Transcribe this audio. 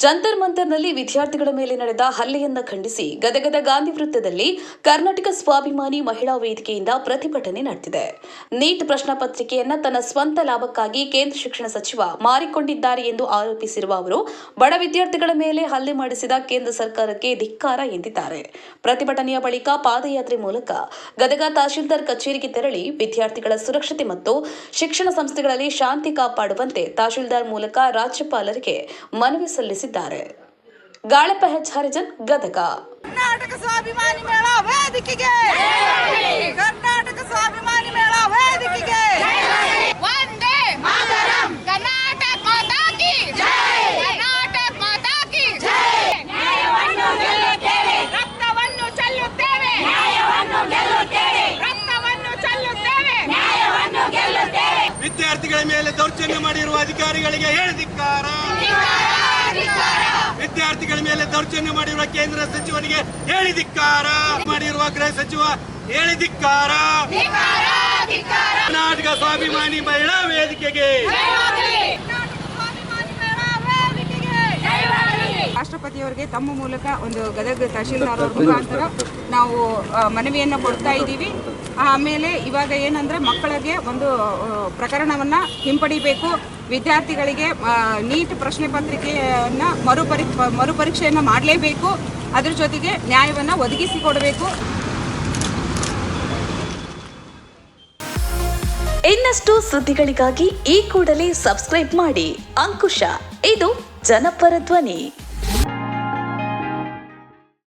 ಜಂತರ್ ಮಂತರ್ನಲ್ಲಿ ವಿದ್ಯಾರ್ಥಿಗಳ ಮೇಲೆ ನಡೆದ ಹಲ್ಲೆಯನ್ನ ಖಂಡಿಸಿ ಗದಗದ ಗಾಂಧಿ ವೃತ್ತದಲ್ಲಿ ಕರ್ನಾಟಕ ಸ್ವಾಭಿಮಾನಿ ಮಹಿಳಾ ವೇದಿಕೆಯಿಂದ ಪ್ರತಿಭಟನೆ ನಡೆದಿದೆ. ನೀಟ್ ಪ್ರಶ್ನೆ ಪತ್ರಿಕೆಯನ್ನ ತನ್ನ ಸ್ವಂತ ಲಾಭಕ್ಕಾಗಿ ಕೇಂದ್ರ ಶಿಕ್ಷಣ ಸಚಿವ ಮಾರಿಕೊಂಡಿದ್ದಾರೆ ಎಂದು ಆರೋಪಿಸಿರುವ ಅವರು ಬಡ ವಿದ್ಯಾರ್ಥಿಗಳ ಮೇಲೆ ಹಲ್ಲೆ ಮಾಡಿಸಿದ ಕೇಂದ್ರ ಸರ್ಕಾರಕ್ಕೆ ಧಿಕ್ಕಾರ ಎಂದಿದ್ದಾರೆ. ಪ್ರತಿಭಟನೆಯ ಬಳಿಕ ಪಾದಯಾತ್ರೆ ಮೂಲಕ ಗದಗ ತಹಶೀಲ್ದಾರ್ ಕಚೇರಿಗೆ ತೆರಳಿ ವಿದ್ಯಾರ್ಥಿಗಳ ಸುರಕ್ಷತೆ ಮತ್ತು ಶಿಕ್ಷಣ ಸಂಸ್ಥೆಗಳಲ್ಲಿ ಶಾಂತಿ ಕಾಪಾಡುವಂತೆ ತಹಶೀಲ್ದಾರ್ ಮೂಲಕ ರಾಜ್ಯಪಾಲರಿಗೆ ಮನವಿ ಸಲ್ಲಿಸಿದ್ದಾರೆ. ಗಾಳಪ್ಪ ಹರಿಜನ್, ಗದಗ. ಕರ್ನಾಟಕ ಸ್ವಾಭಿಮಾನಿ ಮೇಳಾ ವೇದಿಕೆಗೆ, ಕರ್ನಾಟಕ ಸ್ವಾಭಿಮಾನಿ ಮೇಳಾ ವೇದಿಕೆಗೆ ವಂದೇ ಮಾತರಂ. ಕರ್ನಾಟಕ ಮಾತಾ ಕಿ ಜೈ, ಕರ್ನಾಟಕ ಮಾತಾ ಕಿ ಜೈ. ನ್ಯಾಯವನ್ನು ಗೆಲ್ಲುತ್ತೇವೆ, ರಕ್ತವನ್ನು ಚೆಲ್ಲುತ್ತೇವೆ, ನ್ಯಾಯವನ್ನು ಗೆಲ್ಲುತ್ತೇವೆ, ರಕ್ತವನ್ನು ಚೆಲ್ಲುತ್ತೇವೆ, ನ್ಯಾಯವನ್ನು ಗೆಲ್ಲುತ್ತೇವೆ. ವಿದ್ಯಾರ್ಥಿಗಳ ಮೇಲೆ ದೌರ್ಜನ್ಯ ಮಾಡಿರುವ ಅಧಿಕಾರಿಗಳಿಗೆ ಹೇಳಿದಿಕ್ಕಾರ. ವಿದ್ಯಾರ್ಥಿಗಳ ಮೇಲೆ ದೌರ್ಜನ್ಯ ಮಾಡಿರುವ ಕೇಂದ್ರ ಸಚಿವನಿಗೆ ಹೇಳಿದಿಕ್ಕಾರ. ಮಾಡಿರುವ ಗೃಹ ಸಚಿವ ಹೇಳಿದಿಕ್ಕಾರ. ಕರ್ನಾಟಕ ಸ್ವಾಭಿಮಾನಿ ಮಹಿಳಾ ವೇದಿಕೆಗೆ. ರಾಷ್ಟ್ರಪತಿಯವರಿಗೆ ತಮ್ಮ ಮೂಲಕ ಒಂದು ಗದಗ ತಹಶೀಲ್ದಾರ್ ಅವ್ರ ಮುಖಾಂತರ ನಾವು ಮನವಿಯನ್ನು ಕೊಡ್ತಾ ಇದ್ದೀವಿ. ಆಮೇಲೆ ಇವಾಗ ಏನಂದ್ರೆ ಮಕ್ಕಳಿಗೆ ಒಂದು ಪ್ರಕರಣವನ್ನು ಹಿಂಪಡಿಬೇಕು, ವಿದ್ಯಾರ್ಥಿಗಳಿಗೆ ನೀಟ್ ಪ್ರಶ್ನೆ ಪತ್ರಿಕೆಯನ್ನು ಮರುಪರೀಕ್ಷೆಯನ್ನು ಮಾಡಲೇಬೇಕು, ಅದ್ರ ಜೊತೆಗೆ ನ್ಯಾಯವನ್ನು ಒದಗಿಸಿಕೊಡಬೇಕು. ಇನ್ನಷ್ಟು ಸುದ್ದಿಗಳಿಗಾಗಿ ಈ ಕೂಡಲೇ ಸಬ್ಸ್ಕ್ರೈಬ್ ಮಾಡಿ ಅಂಕುಶ. ಇದು ಜನಪರ ಧ್ವನಿ.